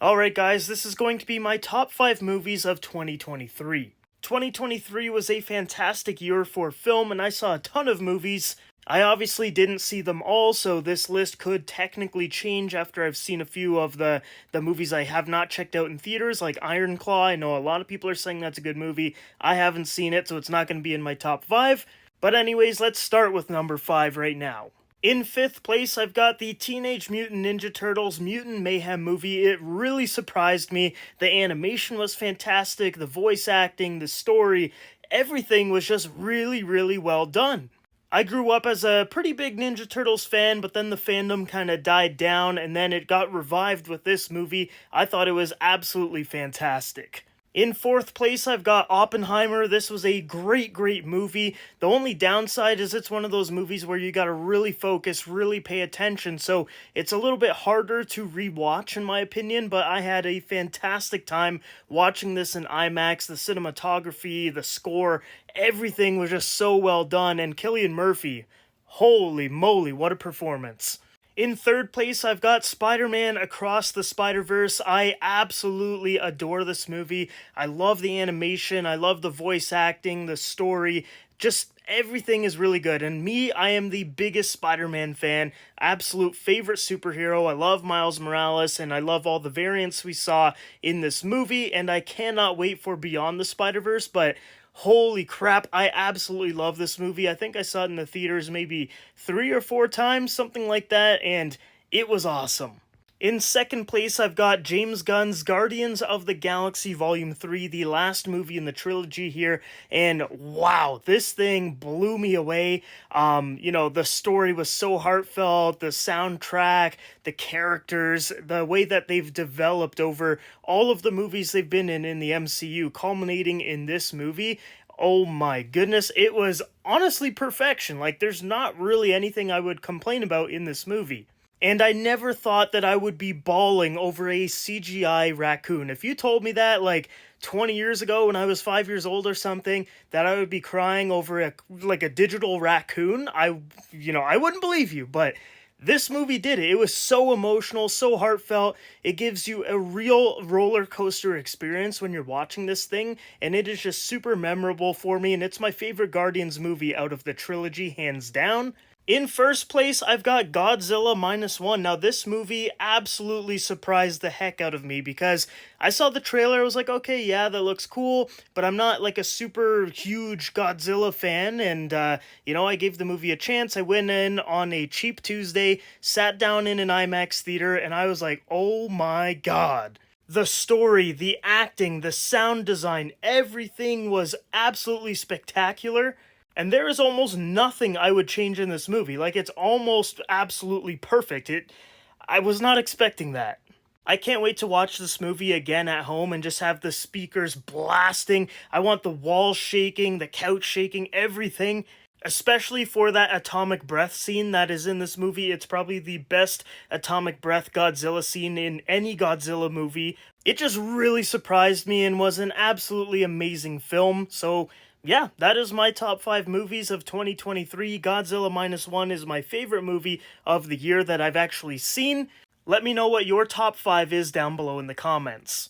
Alright guys, this is going to be my top 5 movies of 2023. 2023 was a fantastic year for film and I saw a ton of movies. I obviously didn't see them all, so this list could technically change after I've seen a few of the movies I have not checked out in theaters, like Iron Claw. I know a lot of people are saying that's a good movie. I haven't seen it, so it's not going to be in my top 5. But anyways, let's start with number 5 right now. In 5th place, I've got the Teenage Mutant Ninja Turtles Mutant Mayhem movie. It really surprised me. The animation was fantastic, the voice acting, the story, everything was just really, really well done. I grew up as a pretty big Ninja Turtles fan, but then the fandom kind of died down, and then it got revived with this movie. I thought it was absolutely fantastic. In 4th place, I've got Oppenheimer. This was a great movie. The only downside is it's one of those movies where you gotta really focus, really pay attention, so it's a little bit harder to rewatch in my opinion, but I had a fantastic time watching this in IMAX. The cinematography, the score, everything was just so well done, and Cillian Murphy, holy moly, what a performance. In 3rd place, I've got Spider-Man Across the Spider-Verse. I absolutely adore this movie. I love the animation, I love the voice acting, the story, just everything is really good. And me, I am the biggest Spider-Man fan, absolute favorite superhero. I love Miles Morales, and I love all the variants we saw in this movie, and I cannot wait for Beyond the Spider-Verse, but holy crap, I absolutely love this movie. I think I saw it in the theaters maybe 3 or 4 times, something like that, and it was awesome. In 2nd place, I've got James Gunn's Guardians of the Galaxy Volume 3, the last movie in the trilogy here, and wow, this thing blew me away. The story was so heartfelt, the soundtrack, the characters, the way that they've developed over all of the movies they've been in the MCU, culminating in this movie. Oh my goodness, it was honestly perfection. Like, there's not really anything I would complain about in this movie. And I never thought that I would be bawling over a CGI raccoon. If you told me that, like, 20 years ago when I was 5 years old or something, that I would be crying over a digital raccoon, I wouldn't believe you, but this movie did it. It was so emotional, so heartfelt. It gives you a real roller coaster experience when you're watching this thing, and it is just super memorable for me, and it's my favorite Guardians movie out of the trilogy, hands down. In 1st place, I've got Godzilla Minus One. Now, this movie absolutely surprised the heck out of me because I saw the trailer, I was like, okay, yeah, that looks cool, but I'm not like a super huge Godzilla fan, and, I gave the movie a chance. I went in on a cheap Tuesday, sat down in an IMAX theater, and I was like, oh my god. The story, the acting, the sound design, everything was absolutely spectacular. And there is almost nothing I would change in this movie. Like, it's almost absolutely perfect. I was not expecting that. I can't wait to watch this movie again at home and just have the speakers blasting. I want the walls shaking, the couch shaking, everything. Especially for that atomic breath scene that is in this movie. It's probably the best atomic breath Godzilla scene in any Godzilla movie. It just really surprised me and was an absolutely amazing film. So yeah, that is my top 5 movies of 2023. Godzilla Minus One is my favorite movie of the year that I've actually seen. Let me know what your top 5 is down below in the comments.